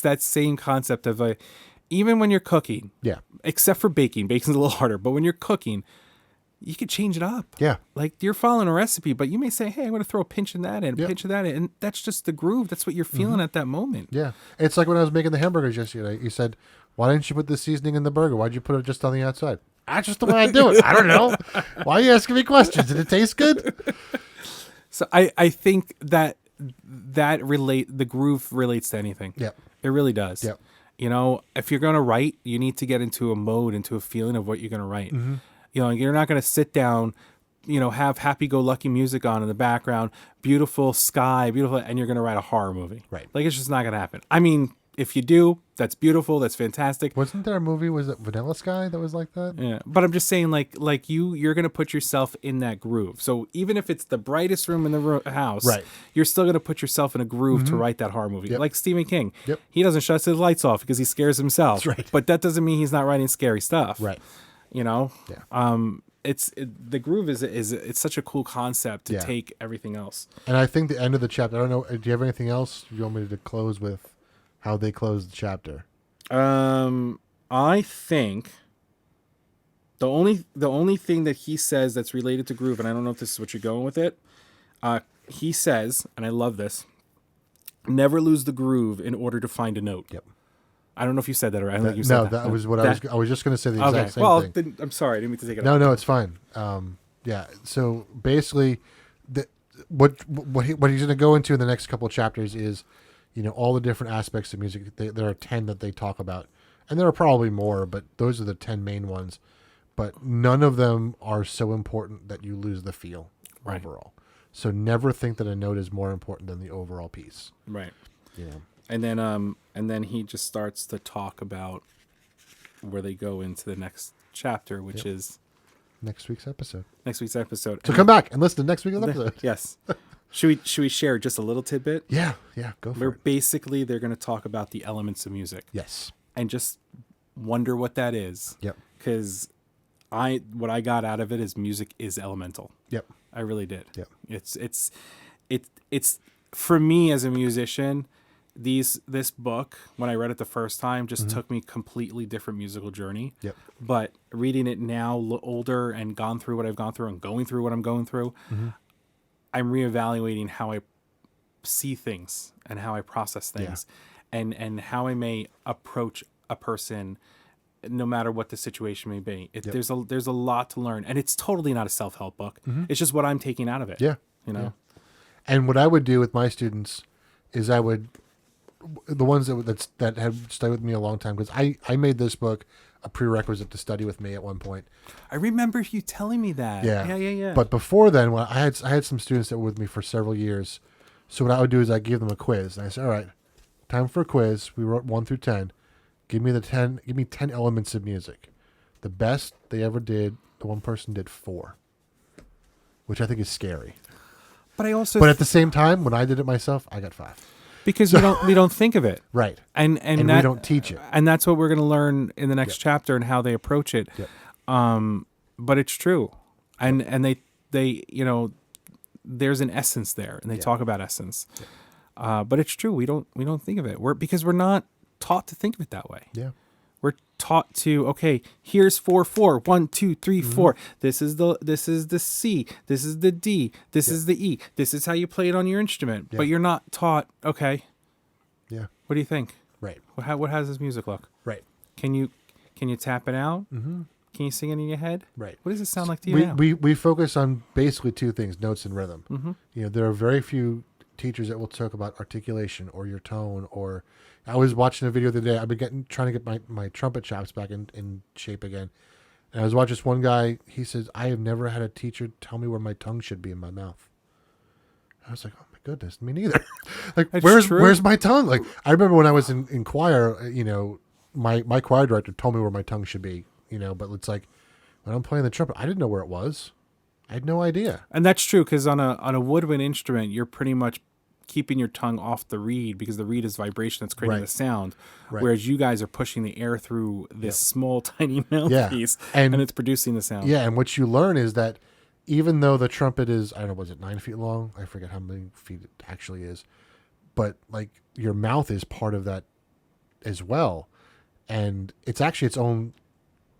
that same concept of even when you're cooking, Yeah. except for baking. Baking's a little harder, but when you're cooking, you could change it up. Yeah. Like you're following a recipe, but you may say, "Hey, I'm going to throw a pinch in that and a Yep. pinch of that," and that's just the groove. That's what you're feeling at that moment. Yeah. It's like when I was making the hamburgers yesterday. You said, why didn't you put the seasoning in the burger? Why'd you put it just on the outside? That's just the way I do it. I don't know. Why are you asking me questions? Did it taste good? So I think that the groove relates to anything. Yep. It really does. Yep. You know, if you're going to write, you need to get into a mode, into a feeling of what you're going to write. Mm-hmm. You know, you're not going to sit down, you know, have happy-go-lucky music on in the background, beautiful sky, beautiful, and you're going to write a horror movie. Right. Like, it's just not going to happen. I mean, if you do, that's beautiful. That's fantastic. Wasn't there a movie? Was it Vanilla Sky that was like that? Yeah, but I'm just saying, like you're gonna put yourself in that groove. So even if it's the brightest room in the house, Right. you're still gonna put yourself in a groove to write that horror movie. Yep. Like Stephen King, Yep. he doesn't shut his lights off because he scares himself. That's right. But that doesn't mean he's not writing scary stuff. Right. You know. Yeah. The groove is it's such a cool concept to Yeah. take everything else. And I think the end of the chapter, I don't know, do you have anything else you want me to close with how they close the chapter? I think the only thing that he says that's related to groove, and I don't know if this is what you're going with it. He says, and I love this: never lose the groove in order to find a note. Yep. I don't know if you said that or I don't think you said No, that. that was what I was just going to say the Okay. exact same Well, thing. then, I'm sorry. I didn't mean to take it No, out. no, it's fine. Yeah. So basically, what he's going to go into in the next couple of chapters is, you know, all the different aspects of music. There are 10 that they talk about, and there are probably more, but those are the 10 main ones. But none of them are so important that you lose the feel overall. So never think that a note is more important than the overall piece. Right. You know. And then he just starts to talk about where they go into the next chapter, which is Next week's episode. next week's episode. So come back and listen to next week's episode. Yes. Should we share just a little tidbit? Yeah, go for it. Basically they're going to talk about the elements of music. Yes. And just wonder what that is. Yep. Because what I got out of it is music is elemental. Yep. I really did. Yep. It's for me as a musician, this book, when I read it the first time, just took me completely different musical journey. Yep. But reading it now, older and gone through what I've gone through and going through what I'm going through, I'm reevaluating how I see things and how I process things, and how I may approach a person, no matter what the situation may be. There's a lot to learn, and it's totally not a self-help book. It's just what I'm taking out of it. Yeah. You know. Yeah. And what I would do with my students is the ones that have studied with me a long time, because I made this book a prerequisite to study with me at one point. I remember you telling me that. Yeah. But before then, when I had some students that were with me for several years. So what I would do is I give them a quiz, and I said, "All right, time for a quiz. We wrote 1 through 10. Give me 10 elements of music. The best they ever did, the one person did 4, which I think is scary. But But at the same time, when I did it myself, I got 5. because we don't think of it. Right. And And that, we don't teach it. And that's what we're going to learn in the next chapter and how they approach it. Yep. But it's true. And they you know, there's an essence there, and they talk about essence. But it's true. We don't think of it. Because we're not taught to think of it that way. Yeah. We're taught to, okay, here's 4/4, 1, 2, 3, 4. This is the C. This is the D. This is the E. This is how you play it on your instrument. Yeah. But you're not taught, okay, Yeah. what do you think? Right. What how does this music look? Right. Can you tap it out? Mm-hmm. Can you sing it in your head? Right. What does it sound like to you now? We focus on basically 2 things: notes and rhythm. Mm-hmm. You know, there are very few teachers that will talk about articulation or your tone. Or I was watching a video the other day. I've been trying to get my trumpet chops back in shape again. And I was watching this one guy. He says, "I have never had a teacher tell me where my tongue should be in my mouth." I was like, "Oh my goodness, me neither." Like, That's where's true. where's my tongue? Like, I remember when I was in choir. You know, my choir director told me where my tongue should be. You know, but it's like when I'm playing the trumpet, I didn't know where it was. I had no idea. And that's true because on a woodwind instrument, you're pretty much keeping your tongue off the reed because the reed is vibration that's creating Right. the sound, Right. whereas you guys are pushing the air through this small, tiny mouthpiece, And- and it's producing the sound. Yeah, and what you learn is that even though the trumpet is, I don't know, was it 9 feet long? I forget how many feet it actually is. But like your mouth is part of that as well. And it's actually its own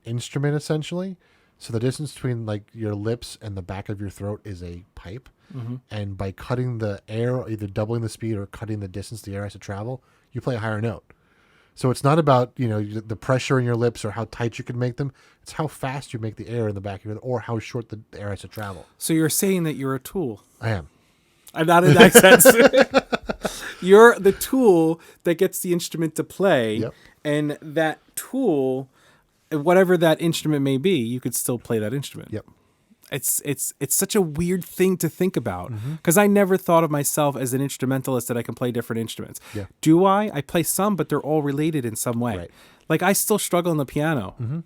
instrument essentially. So the distance between like your lips and the back of your throat is a pipe. Mm-hmm. And by cutting the air, either doubling the speed or cutting the distance the air has to travel, you play a higher note. So it's not about, the pressure in your lips or how tight you can make them. It's how fast you make the air in the back of your, or how short the air has to travel. So you're saying that you're a tool. I am. Not in that sense. You're the tool that gets the instrument to play. Yep. And that tool, whatever that instrument may be, you could still play that instrument. Yep. It's such a weird thing to think about because I never thought of myself as an instrumentalist that I can play different instruments. Yeah. Do I? I play some, but they're all related in some way. Right. Like I still struggle on the piano.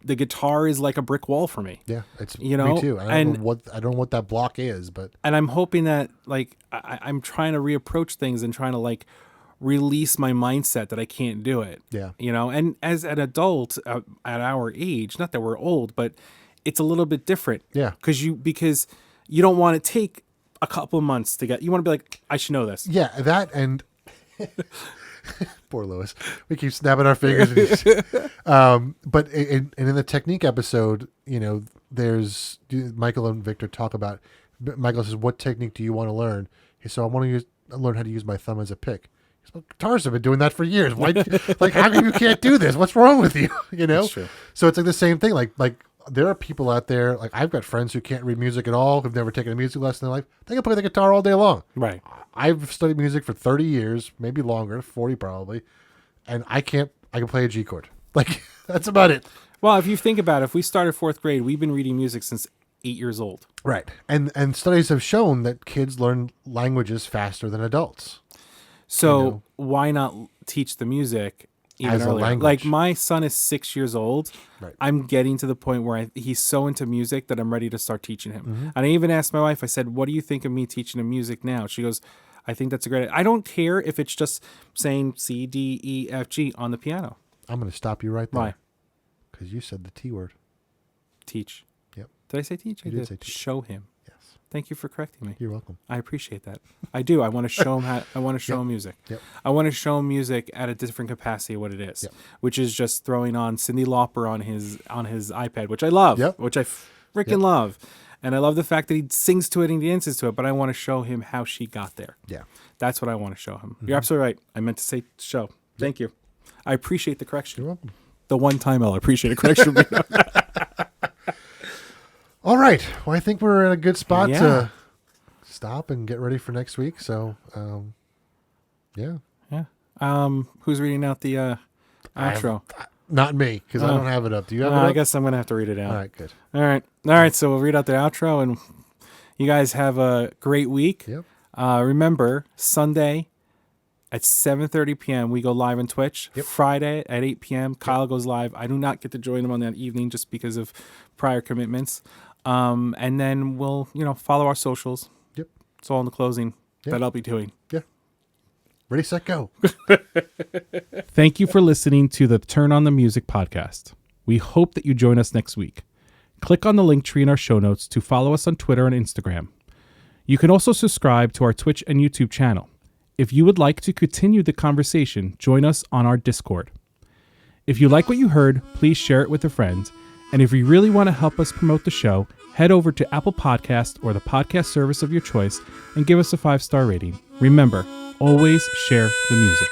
The guitar is like a brick wall for me. Yeah, it's You know, me too. I don't know what that block is, but And I'm hoping that like I'm trying to reapproach things and trying to like release my mindset that I can't do it. Yeah. And as an adult at our age, not that we're old, but it's a little bit different. Yeah. Because you don't want to take a couple of months to get. You want to be like, I should know this. yeah, that and poor Lewis, we keep snapping our fingers. But in the technique episode, there's Michael and Victor talk about. Michael says, "What technique do you want to learn?" He said, "I want to learn how to use my thumb as a pick." Well, guitarists have been doing that for years. Why, like, how come you can't do this? What's wrong with you? That's true. So it's like the same thing. Like there are people out there. Like I've got friends who can't read music at all, who've never taken a music lesson in their life. They can play the guitar all day long. Right. I've studied music for 30 years, maybe longer, 40 probably, and I can play a G chord. Like that's about it. Well, if you think about it, if we started fourth grade, we've been reading music since 8 years old. Right. And studies have shown that kids learn languages faster than adults. So why not teach the music even As a earlier? language. Like my son is 6 years old. Right. I'm getting to the point where he's so into music that I'm ready to start teaching him. And I even asked my wife, I said, what do you think of me teaching him music now? She goes, I think that's a great idea. I don't care if it's just saying C, D, E, F, G on the piano. I'm going to stop you right there. Why? Because you said the T word. Teach. Yep. Did I say teach? You I did say teach. Show him. Yes. Thank you for correcting me. You're welcome. I appreciate that. I do. I want to show him I want to show him music. Yep. I want to show him music at a different capacity of what it is, Yep. which is just throwing on Cyndi Lauper on his iPad, which I love, Yep. which I freaking love. And I love the fact that he sings to it and he dances to it, but I want to show him how she got there. Yeah. That's what I want to show him. You're absolutely right. I meant to say show. Thank you. I appreciate the correction. You're welcome. The one time I'll appreciate a correction. All right. Well, I think we're in a good spot Yeah. to stop and get ready for next week. So, yeah. Yeah. Who's reading out the outro? Not me, because I don't have it up. Do you have it up? I guess I'm going to have to read it out. All right, good. All right. So we'll read out the outro, and you guys have a great week. Yep. Remember, Sunday at 7:30 p.m. we go live on Twitch. Yep. Friday at 8 p.m. Kyle goes live. I do not get to join him on that evening just because of prior commitments. And then we'll follow our socials. Yep. It's all in the closing Yep. that I'll be doing. Yeah. Ready, set, go. Thank you for listening to the Turn on the Music podcast. We hope that you join us next week. Click on the link tree in our show notes to follow us on Twitter and Instagram. You can also subscribe to our Twitch and YouTube channel. If you would like to continue the conversation, join us on our Discord. If you like what you heard, please share it with a friend. And if you really want to help us promote the show, head over to Apple Podcast or the podcast service of your choice and give us a 5-star rating. Remember, always share the music.